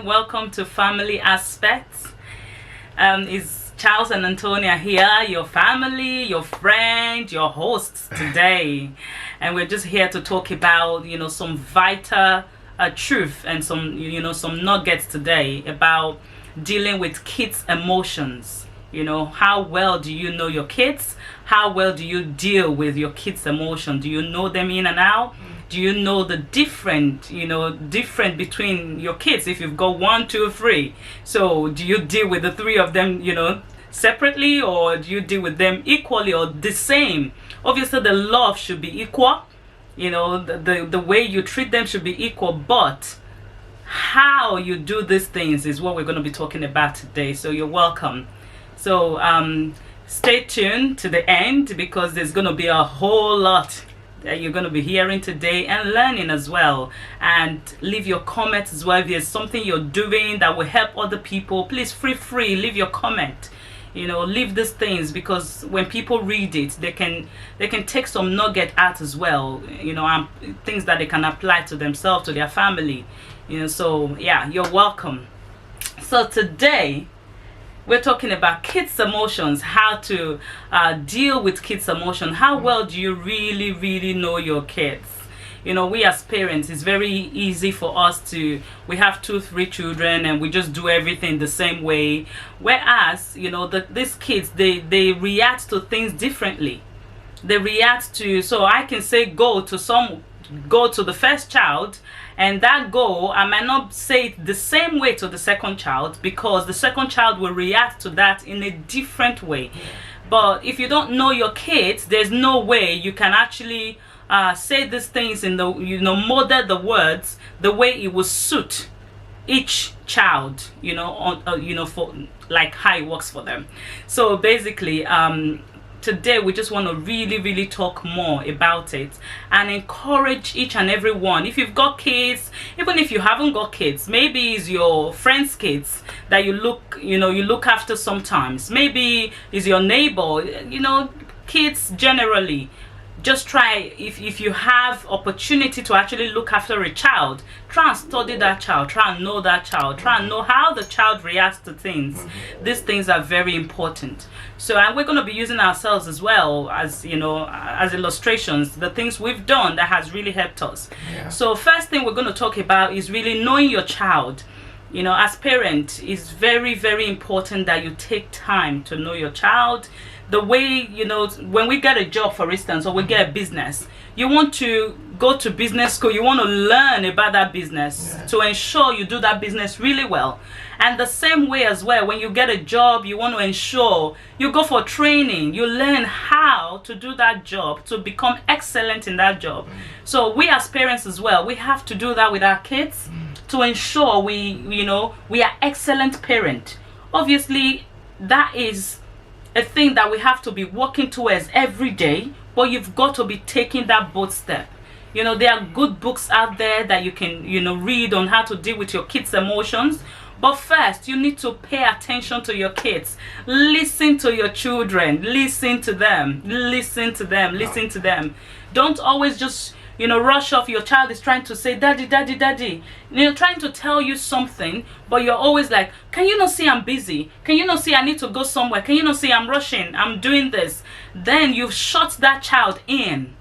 everyone. Welcome to Family Aspects. Is Charles and Antonia here, your family, your friend, your hosts today. And we're just here to talk about, some vital truth and some nuggets today about dealing with kids' emotions. How well do you know your kids? How well do you deal with your kids' emotion? Do you know them in and out? Do you know the different between your kids if you've got 1, 2, 3? So do you deal with the 3 of them, separately, or do you deal with them equally or the same? Obviously, the love should be equal. The way you treat them should be equal, but how you do these things is what we're going to be talking about today. So you're welcome. So stay tuned to the end, because there's going to be a whole lot that you're going to be hearing today and learning as well. And leave your comments as well. If there's something you're doing that will help other people, please feel free, leave your comment. Leave these things, because when people read it, they can take some nugget out as well, things that they can apply to themselves, to their family. So yeah, you're welcome. So today we're talking about kids' emotions, how to deal with kids' emotion. How well do you really know your kids? We as parents, it's very easy for us we have 2, 3 children and we just do everything the same way. Whereas, these kids, they react to things differently. They react to, so I can say go to the first child, and that go, I might not say it the same way to the second child, because the second child will react to that in a different way. But if you don't know your kids, there's no way you can actually say these things in the, model the words the way it will suit each child, for like how it works for them. So basically, today we just want to really talk more about it and encourage each and every one. If you've got kids, even if you haven't got kids, maybe it's your friend's kids that you look after sometimes. Maybe it's your neighbor, kids generally. Just try, if you have opportunity to actually look after a child, try and study that child, try and know that child, try and know how the child reacts to things. These things are very important. So, and we're going to be using ourselves as well as, as illustrations, the things we've done that has really helped us. Yeah. So first thing we're going to talk about is really knowing your child. As parents, it's very important that you take time to know your child. The way, when we get a job, for instance, or we get a business, you want to go to business school, you want to learn about that business to ensure you do that business really well. And the same way as well, when you get a job, you want to ensure you go for training, you learn how to do that job to become excellent in that job. So we as parents as well, we have to do that with our kids to ensure we are excellent parent. Obviously, that is a thing that we have to be working towards every day, but you've got to be taking that bold step. There are good books out there that you can read on how to deal with your kids' emotions. But first, you need to pay attention to your kids. Listen to your children. Listen to them. Don't always just rush off. Your child is trying to say daddy, trying to tell you something, but you're always like, can you not see I'm busy? Can you not see I need to go somewhere? Can you not see I'm rushing, I'm doing this? Then you've shut that child in.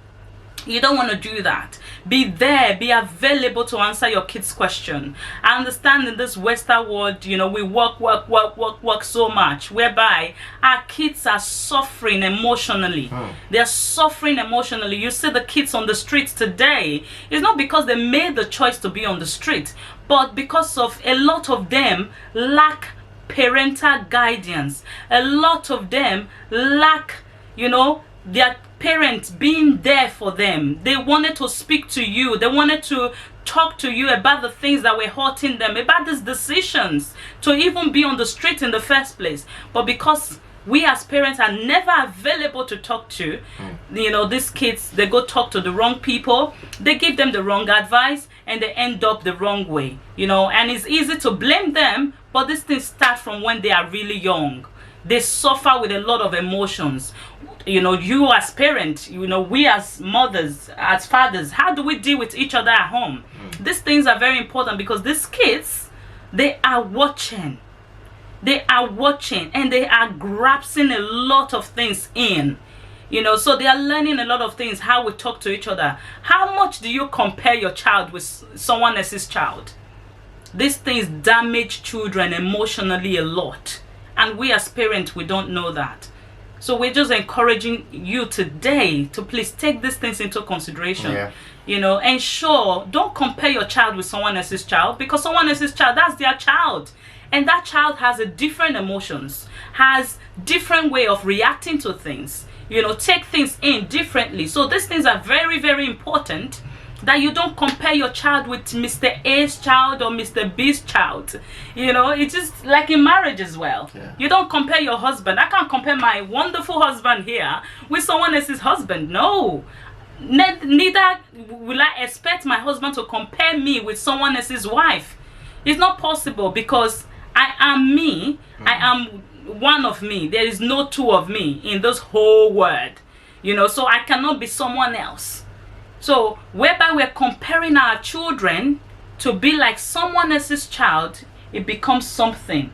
You don't want to do that. Be there, be available to answer your kids' question. I understand in this Western world, we work so much, whereby our kids are suffering emotionally. They're suffering emotionally. You see the kids on the streets today. It's not because they made the choice to be on the street, but because of a lot of them lack parental guidance. A lot of them lack, their parents being there for them. They wanted to speak to you. They wanted to talk to you about the things that were hurting them, about these decisions to even be on the street in the first place. But because we as parents are never available to talk to, these kids, they go talk to the wrong people. They give them the wrong advice and they end up the wrong way. And it's easy to blame them, but these things start from when they are really young. They suffer with a lot of emotions. You as parents, we as mothers, as fathers, how do we deal with each other at home? These things are very important, because these kids they are watching. They are watching and they are grasping a lot of things in. So they are learning a lot of things, how we talk to each other. How much do you compare your child with someone else's child? These things damage children emotionally a lot. And we as parents, we don't know that. So we're just encouraging you today to please take these things into consideration. Yeah. And sure, don't compare your child with someone else's child, because someone else's child, that's their child. And that child has a different emotions, has different way of reacting to things, take things in differently. So these things are very, very important, that you don't compare your child with Mr. A's child or Mr. B's child. It's just like in marriage as well. Yeah. You don't compare your husband. I can't compare my wonderful husband here with someone else's husband. No. Neither will I expect my husband to compare me with someone else's wife. It's not possible, because I am me. I am one of me. There is no two of me in this whole world. So I cannot be someone else. So whereby we're comparing our children to be like someone else's child, it becomes something,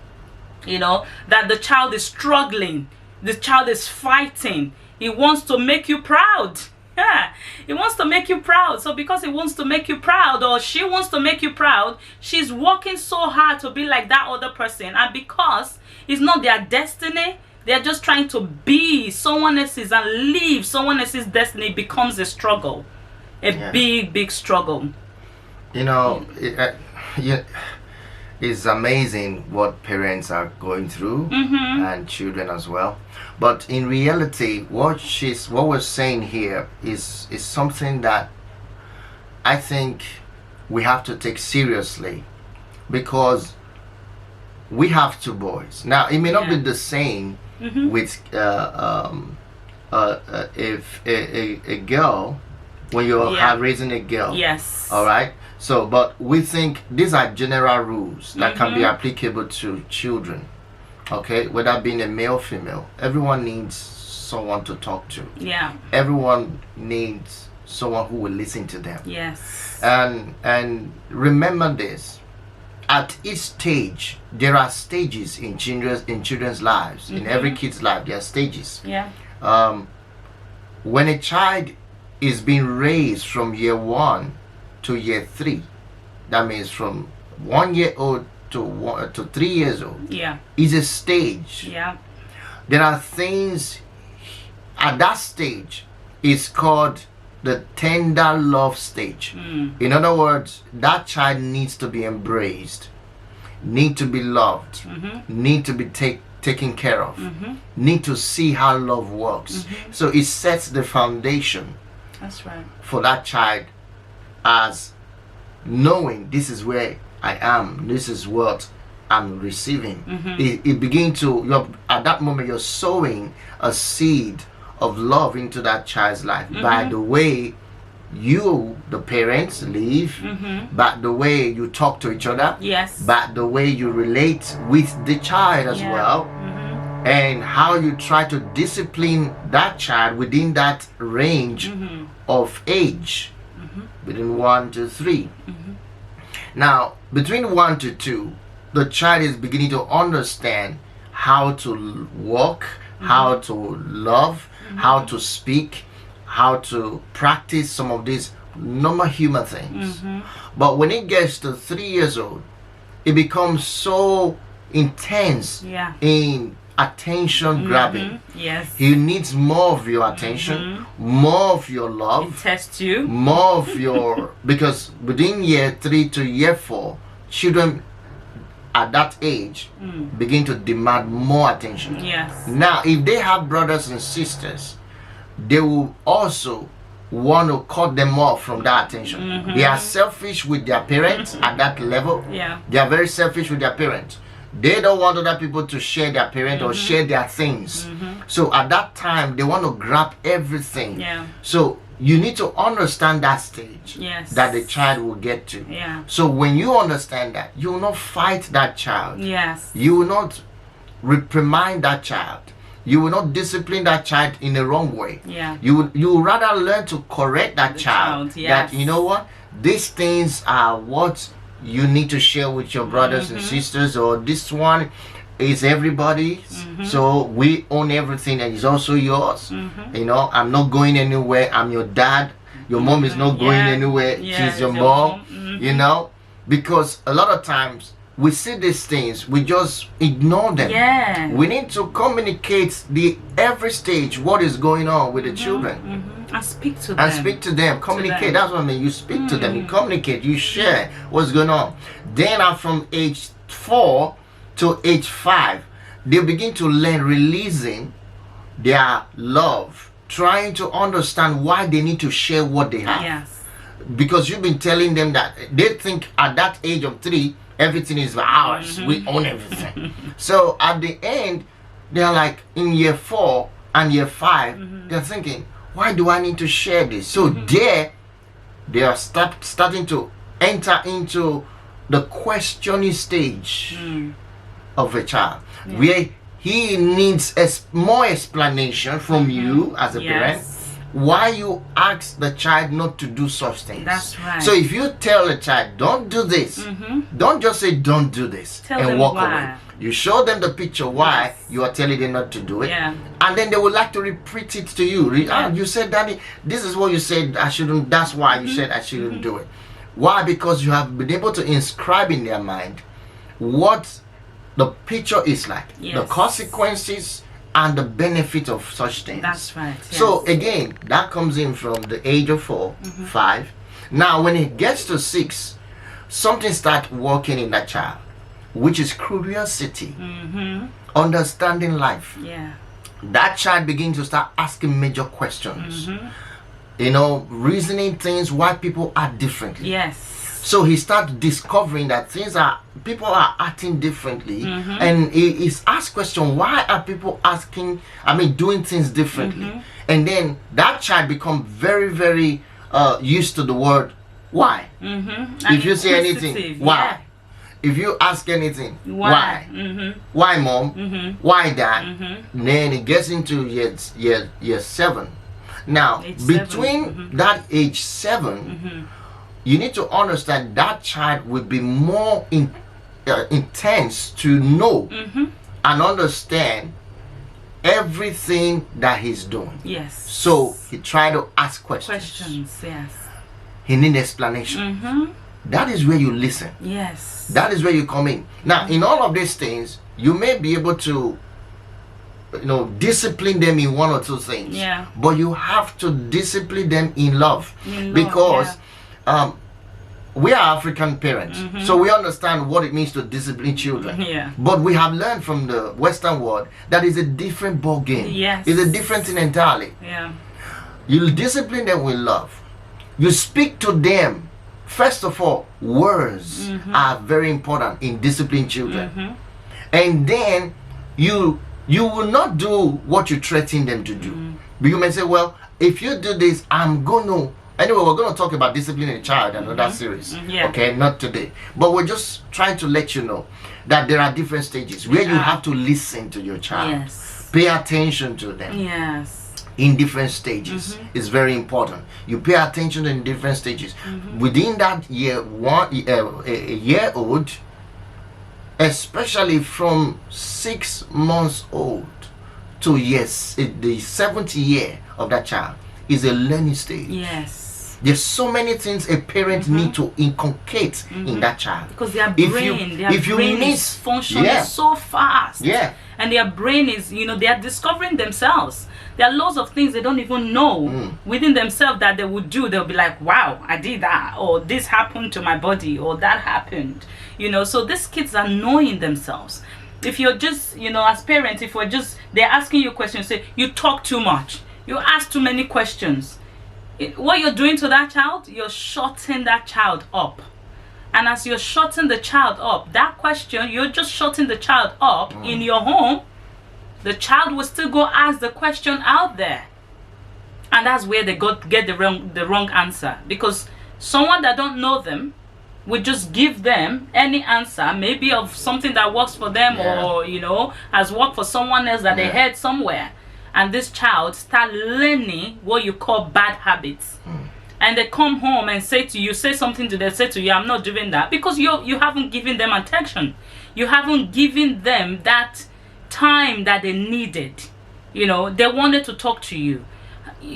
that the child is struggling. The child is fighting. He wants to make you proud. Yeah, he wants to make you proud. So because he wants to make you proud, or she wants to make you proud, she's working so hard to be like that other person. And because it's not their destiny, they're just trying to be someone else's and live someone else's destiny. It becomes a struggle, a big struggle. It's amazing what parents are going through, and children as well. But in reality, what we're saying here is something that I think we have to take seriously, because we have two boys. Now, it may not be the same with if a girl, when you're raising a girl. Yes. All right. So, but we think these are general rules that can be applicable to children. Okay, whether being a male, female, everyone needs someone to talk to. Yeah. Everyone needs someone who will listen to them. Yes. And remember this: at each stage, there are stages in children's lives. In every kid's life, there are stages. Yeah. When a child is being raised from year 1 to year 3, that means from 1 year old to 3 years old, is a stage. Yeah. There are things at that stage is called the tender love stage. In other words, that child needs to be embraced, need to be loved, need to be taken care of, need to see how love works. So it sets the foundation. That's right. For that child, as knowing this is where I am, this is what I'm receiving. It begins to, at that moment, you're sowing a seed of love into that child's life by the way you, the parents, live, by the way you talk to each other, by the way you relate with the child as well, and how you try to discipline that child within that range of age, between 1 to 3. Now, between 1 to 2, the child is beginning to understand how to walk, how to love, how to speak, how to practice some of these normal human things. But when it gets to 3 years old, it becomes so intense in attention grabbing. Yes. He needs more of your attention, more of your love. It tests you. More of your, because within year 3 to year 4, children at that age begin to demand more attention. Yes. Now, if they have brothers and sisters, they will also want to cut them off from that attention. They are selfish with their parents at that level. Yeah. They are very selfish with their parents. They don't want other people to share their parent or share their things. So at that time, they want to grab everything. Yeah. So you need to understand that stage that the child will get to. Yeah. So when you understand that, you will not fight that child. Yes. You will not reprimand that child. You will not discipline that child in the wrong way. Yeah. You will rather learn to correct that child. Yes. That, you know what, these things are what you need to share with your brothers and sisters, or this one is everybody's, so we own everything and it's also yours. You know, I'm not going anywhere, I'm your dad, your mom is not going anywhere, she's your mom. You know, because a lot of times we see these things, we just ignore them. Yeah. We need to communicate the every stage what is going on with the children. And speak to them. And speak to them, communicate. That's what I mean. You speak to them, you communicate, you share what's going on. Then from age 4 to age 5, they begin to learn releasing their love, trying to understand why they need to share what they have. Yes. Because you've been telling them that they think at that age of 3 everything is ours, we own everything. So at the end they're like in year 4 and year 5, they're thinking, why do I need to share this? So there they are starting to enter into the questioning stage of a child, where he needs more explanation from you as a parent why you ask the child not to do such things. That's right. So if you tell a child, don't do this, don't just say don't do this and walk away. You show them the picture why you are telling them not to do it, and then they would like to repeat it to you. You said, Daddy, this is what you said I shouldn't, that's why you said I shouldn't do it. Why? Because you have been able to inscribe in their mind what the picture is like, the consequences and the benefit of such things. That's right. Yes. So again, that comes in from the age of 4, 5. Now when it gets to 6, something starts working in that child, which is curiosity, understanding life. Yeah. That child begins to start asking major questions. You know, reasoning things why people act differently. Yes. So he starts discovering that people are acting differently, and he's asked question, why are people doing things differently? And then that child becomes very, very used to the word why. If you say anything, why? If you ask anything, why? Why, mom? Why, dad? Then it gets into year 7. Now, between that age 7, you need to understand that child will be more intense to know and understand everything that he's doing. Yes. So he tried to ask Questions, yes. He needs explanation. That is where you listen. Yes. That is where you come in. Now, in all of these things, you may be able to, discipline them in 1 or 2 things. Yeah. But you have to discipline them in love. Because we are African parents, so we understand what it means to discipline children. Yeah. But we have learned from the Western world that is a different ball game. Yes. It's a different thing entirely. Yeah. You discipline them with love. You speak to them. First of all, words are very important in disciplining children. And then you will not do what you threaten them to do. But you may say, well, if you do this, I'm going to. Anyway, we're going to talk about disciplining a child in another series. Okay, not today. But we're just trying to let you know that there are different stages where you have to listen to your child. Yes. Pay attention to them. Yes. In different stages. It's very important. You pay attention in different stages. Within that year old, especially from 6 months old to the 7th year of that child, is a learning stage. Yes. There's so many things a parent need to inculcate in that child. Because their brain is functioning so fast. Yeah. And their brain is, they are discovering themselves. There are lots of things they don't even know within themselves that they would do. They'll be like, wow, I did that. Or this happened to my body. Or that happened. So these kids are knowing themselves. If you're just, as parents, they're asking you questions, say, you talk too much. You ask too many questions. What you're doing to that child, you're shutting that child up. And as you're shutting the child up, that question, you're just shutting the child up in your home. The child will still go ask the question out there. And that's where they get the wrong answer. Because someone that don't know them would just give them any answer, maybe of something that works for them or, has worked for someone else that they heard somewhere. And this child start learning what you call bad habits. and they come home and say something to them, say to you, I'm not doing that, because you haven't given them attention. You haven't given them that time that they needed. They wanted to talk to you.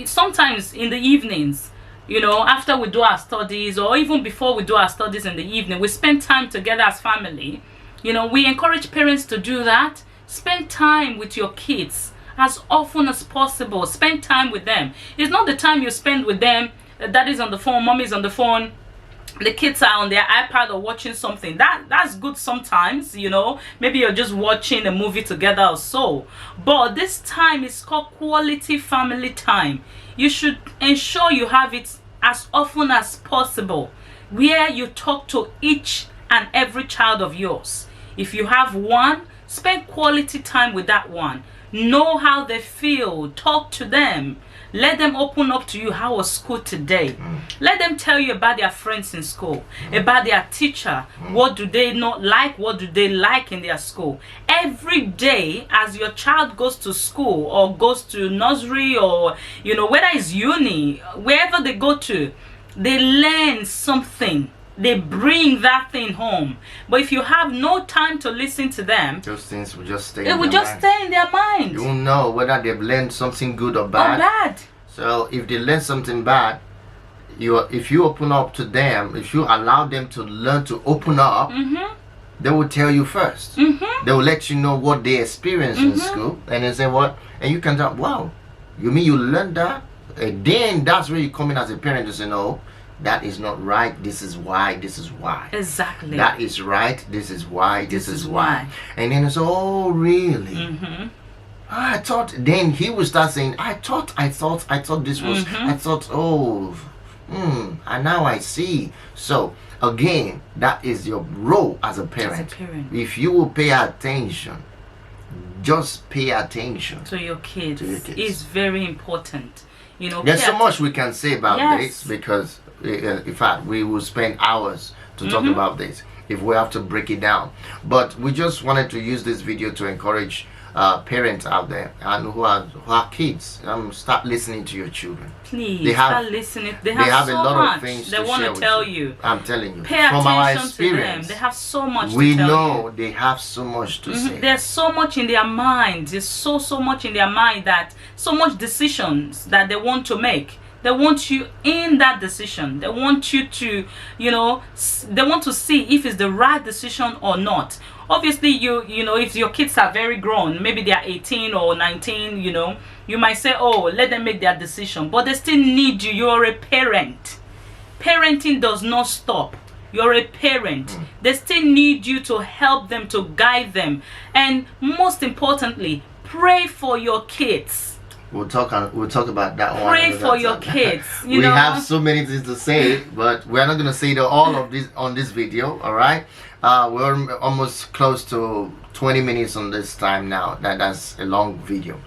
Sometimes in the evenings, after we do our studies, or even before we do our studies in the evening, we spend time together as family. We encourage parents to do that. Spend time with your kids as often as possible. Spend time with them. It's not the time you spend with them, daddy's on the phone, mommy's on the phone, the kids are on their iPad or watching something. That's good sometimes, maybe you're just watching a movie together or so. But this time is called quality family time. You should ensure you have it as often as possible, where you talk to each and every child of yours. If you have one, spend quality time with that one. Know how they feel. Talk to them. Let them open up to you. How was school today? Let them tell you about their friends in school, about their teacher. What do they not like? What do they like in their school? Every day as your child goes to school or goes to nursery, or whether it's uni, wherever they go to, they learn something. They bring that thing home. But if you have no time to listen to them, those things will just stay. It will just stay in their mind. You won't know whether they've learned something good or bad. So if they learn something bad, if you open up to them, if you allow them to learn to open up, they will tell you first. They will let you know what they experienced in school, and they say what, and you can say, wow, you mean you learned that? And then that's where you come in as a parent to say, no, that is not right. This is why. This is why. Exactly. That is right. This is why. This is why. And then it's, oh, really? I thought. Then he will start saying, I thought this was. I thought, oh, and now I see. So again, that is your role as a parent. If you will pay attention, just pay attention to your kids. It's very important. There's so much we can say about this, because in fact we will spend hours to talk about this if we have to break it down. But we just wanted to use this video to encourage parents out there and who are kids. Start listening to your children. Please start listening. They have so a lot much of things they want to tell you. I'm telling you, pay from our attention experience, to them. They have so much to tell we you. know they have so much to say. There's so much in their mind. There's so much in their mind, that so much decisions that they want to make. They want you in that decision. They want you to, they want to see if it's the right decision or not. Obviously, if your kids are very grown, maybe they are 18 or 19, you might say, oh, let them make their decision. But they still need you. You're a parent. Parenting does not stop. You're a parent. They still need you to help them, to guide them. And most importantly, pray for your kids. We'll talk about that one. Pray for your kids. We have so many things to say, but we're not going to say all of this on this video. All right, we're almost close to 20 minutes on this time now. That's a long video.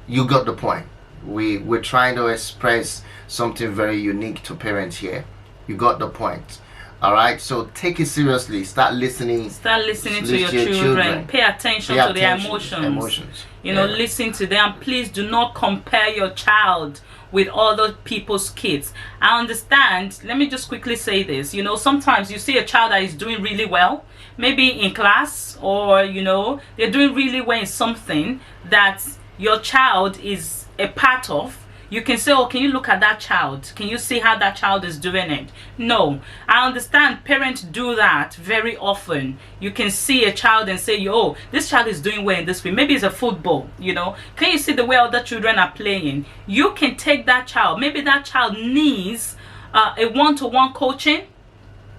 You got the point. We're trying to express something very unique to parents here. You got the point. All right, so take it seriously. Start listening to your children. Pay attention to their emotions. Listen to them. Please do not compare your child with other people's kids. I understand. Let me just quickly say this. Sometimes you see a child that is doing really well, maybe in class, or they're doing really well in something that your child is a part of. You can say, oh, can you look at that child? Can you see how that child is doing it? No. I understand parents do that very often. You can see a child and say, oh, this child is doing well in this way. Maybe it's a football, Can you see the way other children are playing? You can take that child. Maybe that child needs a one-to-one coaching.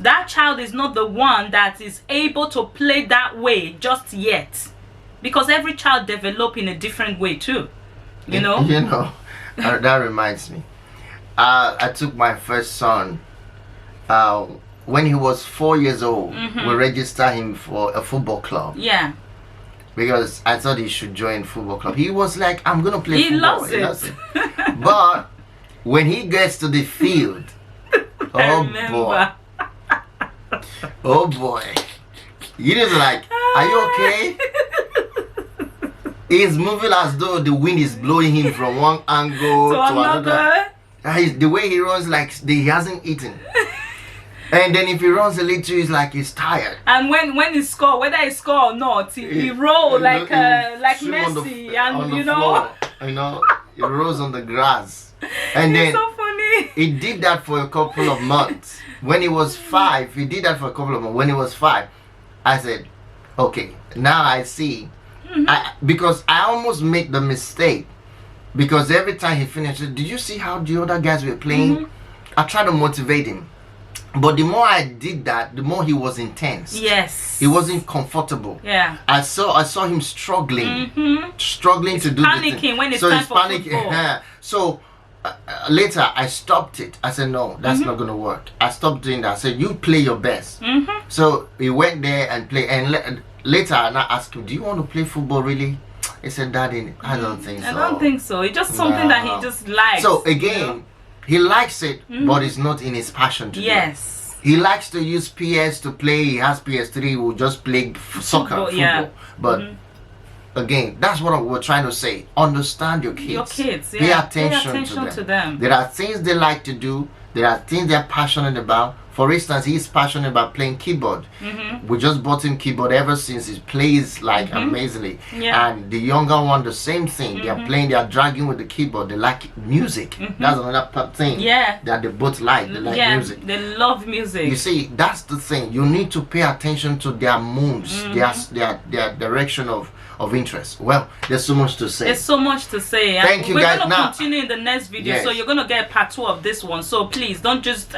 That child is not the one that is able to play that way just yet. Because every child develops in a different way too. That reminds me. I took my first son when he was 4 years old. We registered him for a football club. Yeah. Because I thought he should join football club. He was like, I'm gonna play football. He loves it. But when he gets to the field, oh boy, he is like, are you okay? He's moving as though the wind is blowing him from one angle to another. The way he runs, like he hasn't eaten. And then if he runs a little, it's like he's tired. And when he score, whether he score or not, he roll like Messi, and you know. Floor, you know, he rolls on the grass. And then so funny. he did that for a couple of months. When he was 5, he did that for a couple of months. When he was 5, I said, okay, now I see. Because I almost made the mistake. Because every time he finished, did you see how the other guys were playing? I tried to motivate him. But the more I did that, the more he was intense. Yes. He wasn't comfortable. Yeah. I saw him struggling. Struggling to do panicking the thing. when it's so time he's for football. So later I stopped it. I said, no, that's not going to work. I stopped doing that. I said, you play your best. So he went there and played. And later I asked him, do you want to play football really? He said, Daddy, I don't think so. I don't think so. It's just something that he just likes. So again, he likes it, but it's not in his passion to do. Yes. He likes to use PS to play. He has PS3. He will just play football. Yeah. But again, that's what we're trying to say. Understand your kids. Your kids. Yeah. Pay attention to them. There are things they like to do. There are things they're passionate about. For instance, he's passionate about playing keyboard. We just bought him keyboard ever since. He plays like amazingly. Yeah. And the younger one, the same thing. They are playing, they are dragging with the keyboard. They like music. That's another thing. Yeah. That they both like. They like music. They love music. You see, that's the thing. You need to pay attention to their moods, their direction of interest. Well, there's so much to say. There's so much to say. Thank you, we're guys. We're gonna now continue in the next video, yes. so you're gonna get part 2 of this one. So please don't just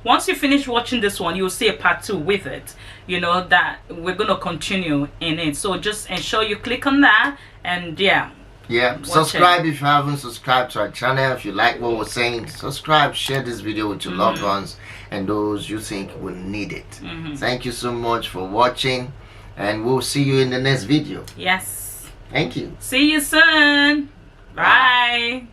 once you finish watching this one, you'll see a part 2 with it. You know that we're gonna continue in it. So just ensure you click on that, and yeah. Subscribe if you haven't subscribed to our channel. If you like what we're saying, subscribe, share this video with your loved ones and those you think will need it. Thank you so much for watching, and we'll see you in the next video. Yes. Thank you. See you soon. Bye.